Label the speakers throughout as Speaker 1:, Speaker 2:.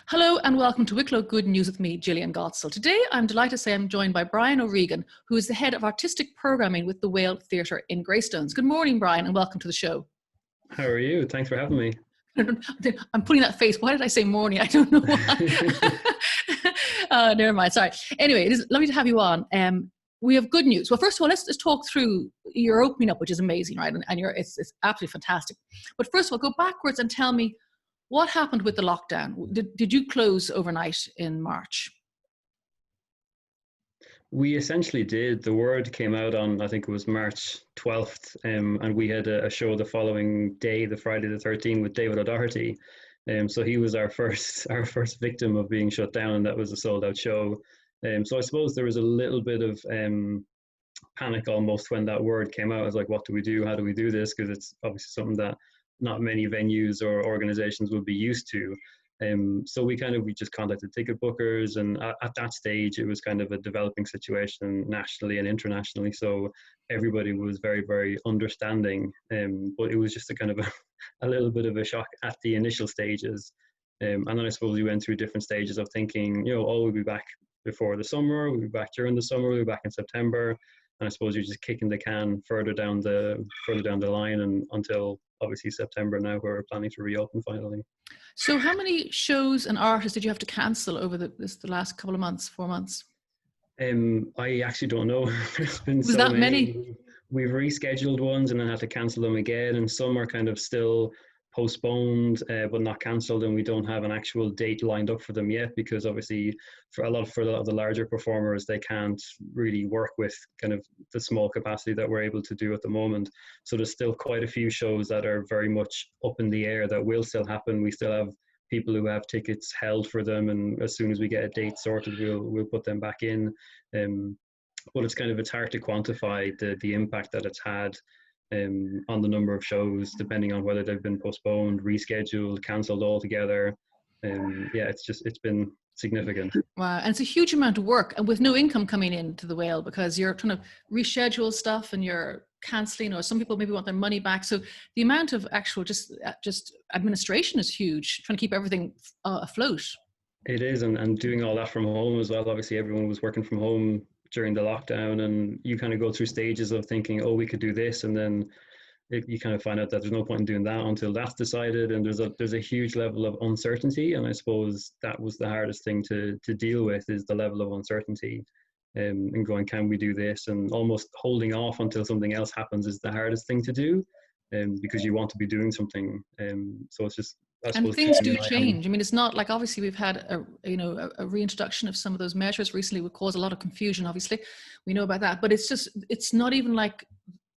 Speaker 1: Hello and welcome to Wicklow Good News with me, Jillian Godsil. Today I'm delighted to say I'm joined by Brian O'Regan, who is the head of artistic programming with the Whale Theatre in Greystones. Good morning, Brian, and welcome to the show.
Speaker 2: How are you? Thanks for having me.
Speaker 1: I'm putting that face. Why did I say morning? I don't know why. Never mind. Sorry. Anyway, it is lovely to have you on. We have good news. Well, first of all, let's talk through your opening up, which is amazing, right? And it's absolutely fantastic. But first of all, go backwards and tell me what happened with the lockdown. Did you close overnight in March?
Speaker 2: We essentially did. The word came out on, I think it was March 12th, and we had a show the following day, the Friday the 13th, with David O'Doherty. So he was our first victim of being shut down, and that was a sold-out show. So I suppose there was a little bit of panic almost when that word came out. I was like, what do we do? How do we do this? Because it's obviously something that not many venues or organizations would be used to. So we just contacted ticket bookers, and at that stage it was kind of a developing situation nationally and internationally, so everybody was very, very understanding, but it was just a little bit of a shock at the initial stages, and then I suppose we went through different stages of thinking, we'll be back before the summer, we'll be back during the summer, we'll be back in September, and I suppose you're just kicking the can further down the line, and until obviously September now, where we're planning to reopen finally.
Speaker 1: So how many shows and artists did you have to cancel over the last couple of months, 4 months?
Speaker 2: I actually don't know. There's been
Speaker 1: Was that many?
Speaker 2: We've rescheduled ones and then had to cancel them again, and some are kind of still postponed but not cancelled, and we don't have an actual date lined up for them yet, because obviously for a lot of the larger performers, they can't really work with kind of the small capacity that we're able to do at the moment. So there's still quite a few shows that are very much up in the air that will still happen. We still have people who have tickets held for them, and as soon as we get a date sorted, we'll put them back in. But it's hard to quantify the impact that it's had on the number of shows, depending on whether they've been postponed, rescheduled, cancelled altogether. It's been significant.
Speaker 1: Wow, and it's a huge amount of work, and with no income coming into the Whale, because you're trying to reschedule stuff and you're cancelling, or some people maybe want their money back. So the amount of actual just administration is huge, trying to keep everything afloat.
Speaker 2: It is, and doing all that from home as well. Obviously, everyone was working from home during the lockdown, and you kind of go through stages of thinking, we could do this, and then you kind of find out that there's no point in doing that until that's decided, and there's a huge level of uncertainty, and I suppose that was the hardest thing to deal with, is the level of uncertainty, and going, can we do this, and almost holding off until something else happens is the hardest thing to do, because you want to be doing something, so it's just,
Speaker 1: and things do change. I mean, it's not like, obviously we've had a reintroduction of some of those measures recently, would cause a lot of confusion. Obviously, we know about that, but it's not even like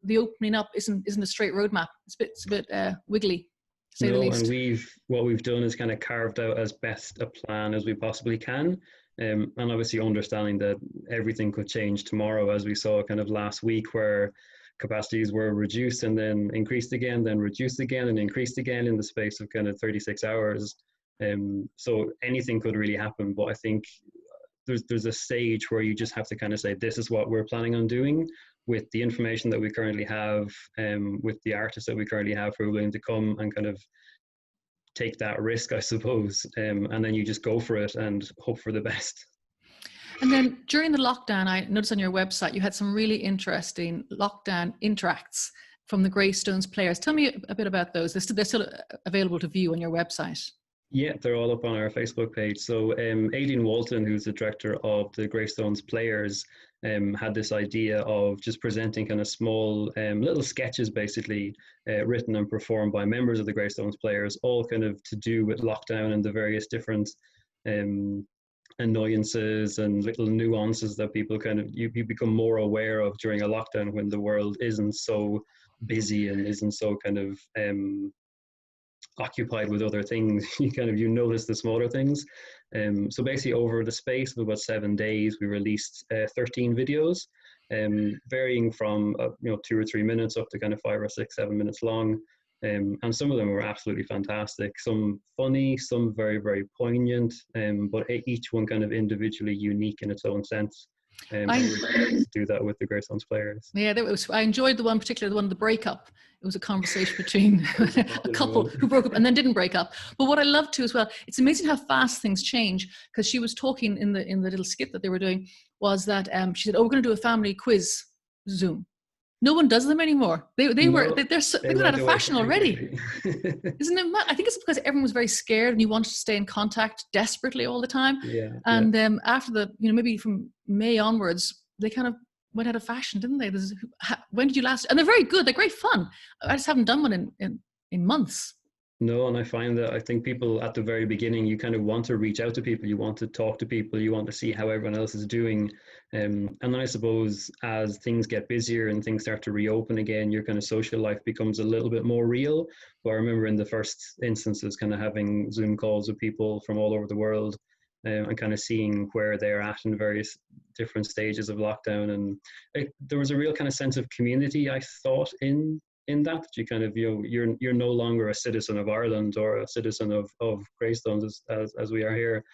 Speaker 1: the opening up isn't a straight roadmap. It's a bit wiggly, to say the least.
Speaker 2: And what we've done is kind of carved out as best a plan as we possibly can, and obviously understanding that everything could change tomorrow, as we saw kind of last week, where capacities were reduced and then increased again, then reduced again and increased again in the space of kind of 36 hours. So anything could really happen, but I think there's a stage where you just have to kind of say, this is what we're planning on doing with the information that we currently have, with the artists that we currently have who are willing to come and kind of take that risk, I suppose, and then you just go for it and hope for the best.
Speaker 1: And then during the lockdown, I noticed on your website you had some really interesting lockdown interacts from the Greystones players. Tell me a bit about those. They're still available to view on your website.
Speaker 2: Yeah, they're all up on our Facebook page. So Aileen Walton, who's the director of the Greystones players, had this idea of just presenting kind of small little sketches, basically written and performed by members of the Greystones players, all kind of to do with lockdown and the various different annoyances and little nuances that people you become more aware of during a lockdown, when the world isn't so busy and isn't so kind of occupied with other things. You notice the smaller things. So basically, over the space of about 7 days, we released 13 videos, varying from 2 or 3 minutes up to kind of 5 or 6, 7 minutes long. And some of them were absolutely fantastic. Some funny, some very, very poignant, but each one kind of individually unique in its own sense. And we were able to do that with the Greystones players.
Speaker 1: Yeah, I enjoyed the one, particularly the one of the breakup. It was a conversation between a couple who broke up and then didn't break up. But what I love too as well, it's amazing how fast things change, because she was talking in the little skit that they were doing, was that she said, "Oh, we're going to do a family quiz Zoom." No one does them anymore. They're gone out of fashion already. Isn't it mad? I think it's because everyone was very scared and you wanted to stay in contact desperately all the time.
Speaker 2: Yeah.
Speaker 1: And after the, maybe from May onwards, they kind of went out of fashion, didn't they? When did you last? And they're very good. They're great fun. I just haven't done one in months.
Speaker 2: No, and I find that I think people at the very beginning, you kind of want to reach out to people, you want to talk to people, you want to see how everyone else is doing. And then I suppose as things get busier and things start to reopen again, your kind of social life becomes a little bit more real. But I remember in the first instances kind of having Zoom calls with people from all over the world and kind of seeing where they're at in various different stages of lockdown. And there was a real kind of sense of community, I thought, in that you kind of, you're no longer a citizen of Ireland or a citizen of Greystones as we are here,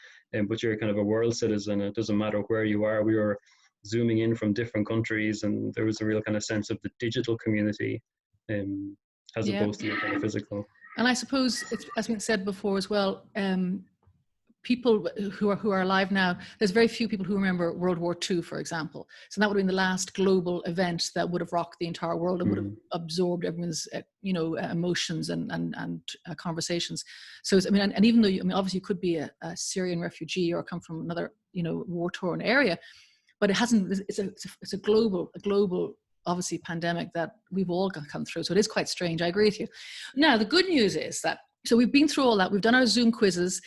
Speaker 2: but you're kind of a world citizen. It doesn't matter where you are. We were zooming in from different countries, and there was a real kind of sense of the digital community as opposed to the kind of physical.
Speaker 1: And I suppose it's, as been said before as well, people who are alive now, there's very few people who remember World War II, for example. So that would have been the last global event that would have rocked the entire world and would have absorbed everyone's, emotions and conversations. So, and even though obviously you could be a Syrian refugee or come from another, war-torn area, but it hasn't. It's a global, obviously, pandemic that we've all come through. So it is quite strange. I agree with you. Now, the good news is that, so we've been through all that. We've done our Zoom quizzes.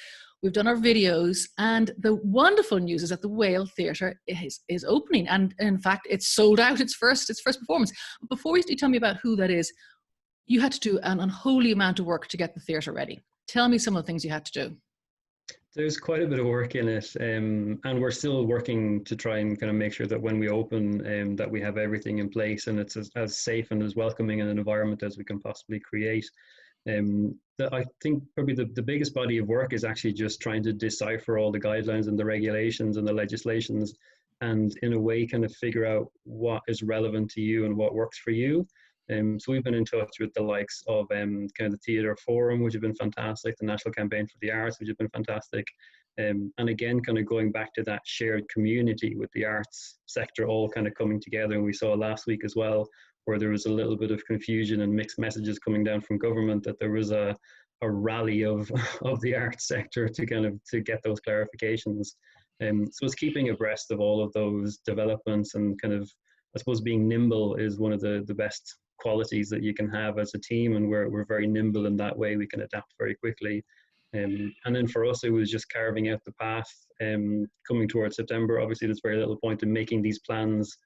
Speaker 1: We've done our videos, and the wonderful news is that the Whale Theatre is opening, and in fact, it's sold out its first performance. But before you tell me about who that is, you had to do an unholy amount of work to get the theatre ready. Tell me some of the things you had to do.
Speaker 2: There's quite a bit of work in it, and we're still working to try and kind of make sure that when we open, that we have everything in place and it's as safe and as welcoming an environment as we can possibly create. I think probably the biggest body of work is actually just trying to decipher all the guidelines and the regulations and the legislations, and in a way kind of figure out what is relevant to you and what works for you. So we've been in touch with the likes of kind of the Theatre Forum, which have been fantastic, the National Campaign for the Arts, which have been fantastic. And again, kind of going back to that shared community with the arts sector all kind of coming together. And we saw last week as well, where there was a little bit of confusion and mixed messages coming down from government, that there was a rally of the arts sector to get those clarifications. So it's keeping abreast of all of those developments, and kind of, I suppose, being nimble is one of the best qualities that you can have as a team, and we're very nimble in that way. We can adapt very quickly. And then for us, it was just carving out the path. Coming towards September, obviously there's very little point in making these plans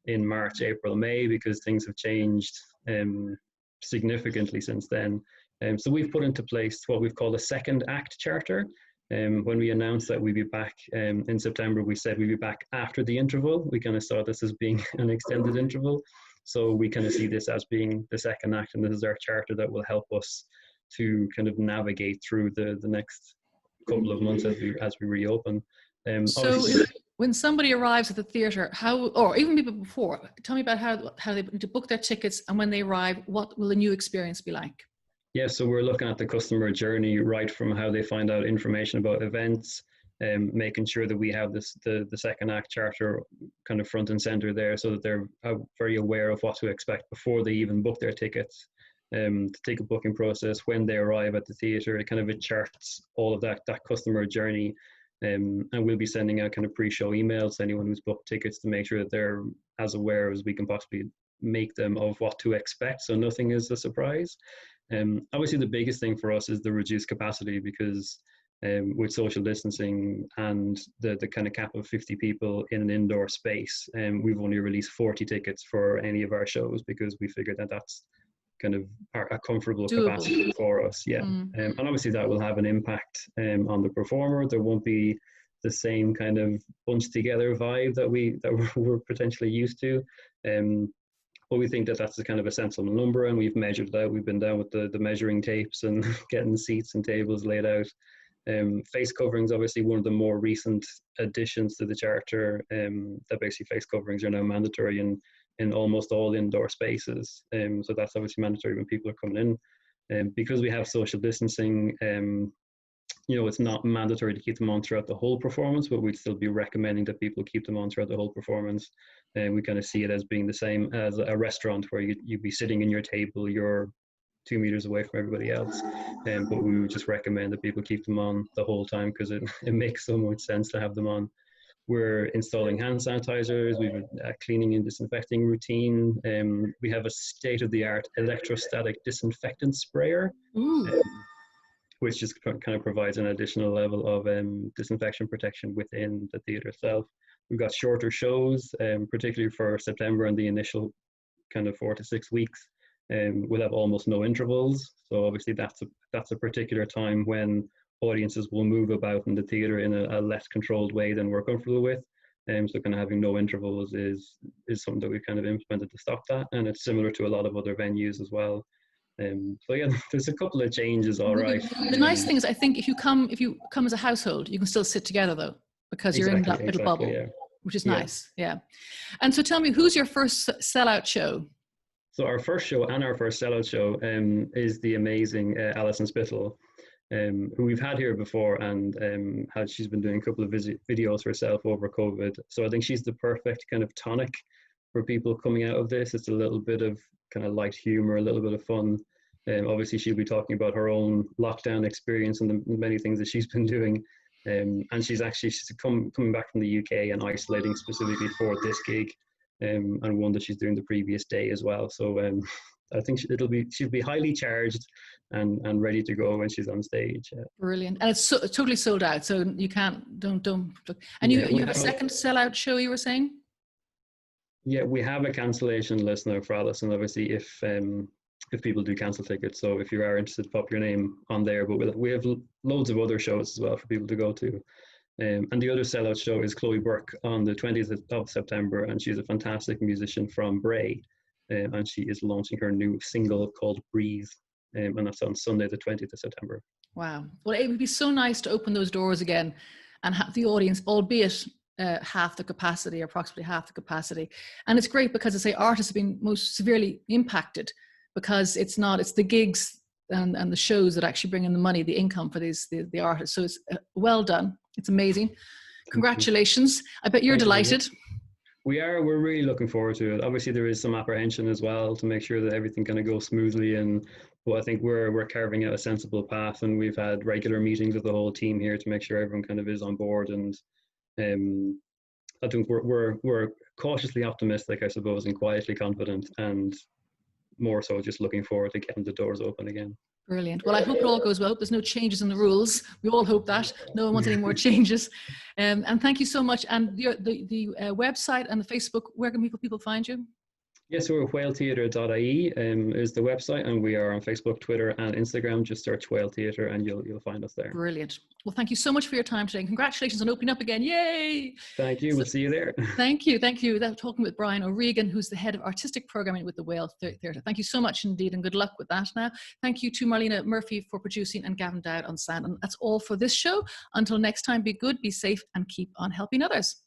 Speaker 2: in March, April, May, because things have changed significantly since then. So we've put into place what we've called a second act charter. When we announced that we'd be back in September, we said we'd be back after the interval. We kind of saw this as being an extended interval. So we kind of see this as being the second act, and this is our charter that will help us to kind of navigate through the next couple of months as we reopen.
Speaker 1: So when somebody arrives at the theatre, or even people before, tell me about how they need to book their tickets, and when they arrive, what will the new experience be like?
Speaker 2: Yeah, so we're looking at the customer journey right from how they find out information about events, making sure that we have the second act charter kind of front and center there, so that they're very aware of what to expect before they even book their tickets. The ticket booking process, when they arrive at the theatre, it charts all of that customer journey. And we'll be sending out kind of pre-show emails to anyone who's booked tickets to make sure that they're as aware as we can possibly make them of what to expect, so nothing is a surprise. Obviously the biggest thing for us is the reduced capacity, because with social distancing and the kind of cap of 50 people in an indoor space, we've only released 40 tickets for any of our shows, because we figured that that's kind of a comfortable capacity for us. And obviously that will have an impact on the performer. There won't be the same kind of bunched together vibe that we're potentially used to. But we think that that's a kind of a sensible number, and we've measured that. We've been down with the measuring tapes and getting seats and tables laid out. Face coverings, obviously one of the more recent additions to the charter, that basically face coverings are now mandatory in almost all indoor spaces. So that's obviously mandatory when people are coming in. Because we have social distancing, it's not mandatory to keep them on throughout the whole performance, but we'd still be recommending that people keep them on throughout the whole performance. And we kind of see it as being the same as a restaurant where you'd be sitting in your table, you're 2 meters away from everybody else. But we would just recommend that people keep them on the whole time because it makes so much sense to have them on. We're installing hand sanitizers, we have a cleaning and disinfecting routine. We have a state-of-the-art electrostatic disinfectant sprayer, which just kind of provides an additional level of disinfection protection within the theatre itself. We've got shorter shows, particularly for September and the initial kind of 4 to 6 weeks. We'll have almost no intervals. So obviously that's a particular time when audiences will move about in the theatre in a less controlled way than we're comfortable with. So kind of having no intervals is something that we've kind of implemented to stop that. And it's similar to a lot of other venues as well. So yeah, there's a couple of changes, all right.
Speaker 1: The nice thing is, I think if you come as a household, you can still sit together though, because you're in that little bubble, yeah. Which is nice, yeah. And so tell me, who's your first sellout show?
Speaker 2: So our first show and our first sellout show is the amazing Alison Spittle, who we've had here before, and she's been doing a couple of videos herself over COVID. So I think she's the perfect kind of tonic for people coming out of this. It's a little bit of kind of light humor, a little bit of fun. Obviously, she'll be talking about her own lockdown experience and the many things that she's been doing. And she's coming back from the UK and isolating specifically for this gig, and one that she's doing the previous day as well. So I think she'll be highly charged and ready to go when she's on stage. Yeah.
Speaker 1: Brilliant, and it's totally sold out. So you don't. And you have a second sellout show, you were saying?
Speaker 2: Yeah, we have a cancellation list now for Alison, obviously, if people do cancel tickets. So if you are interested, pop your name on there. But we have loads of other shows as well for people to go to. And the other sellout show is Chloe Burke on the 20th of September. And she's a fantastic musician from Bray. And she is launching her new single called Breathe. And that's on Sunday, the 20th of September.
Speaker 1: Wow. Well, it would be so nice to open those doors again and have the audience, albeit half the capacity, approximately half the capacity. And it's great because, I say, artists have been most severely impacted because it's the gigs and the shows that actually bring in the money, the income for the artists. So it's well done. It's amazing. Congratulations. I bet you're delighted.
Speaker 2: We're really looking forward to it. Obviously there is some apprehension as well to make sure that everything kind of goes smoothly, but I think we're carving out a sensible path, and we've had regular meetings with the whole team here to make sure everyone kind of is on board. And I think we're cautiously optimistic, I suppose, and quietly confident, and more so just looking forward to getting the doors open again.
Speaker 1: Brilliant. Well, I hope it all goes well. I hope there's no changes in the rules. We all hope that. No one wants any more changes. And thank you so much. And the website and the Facebook, where can people find you?
Speaker 2: Yes, we're whaletheatre.ie is the website, and we are on Facebook, Twitter, and Instagram. Just search Whale Theatre and you'll find us there. Brilliant.
Speaker 1: Well, thank you so much for your time today. And congratulations on opening up again. Yay!
Speaker 2: Thank you. We'll see you there.
Speaker 1: Thank you. That's talking with Brian O'Regan, who's the head of artistic programming with the Whale Theatre. Thank you so much indeed, and good luck with that now. Thank you to Marlena Murphy for producing and Gavin Dowd on sound. And that's all for this show. Until next time, be good, be safe, and keep on helping others.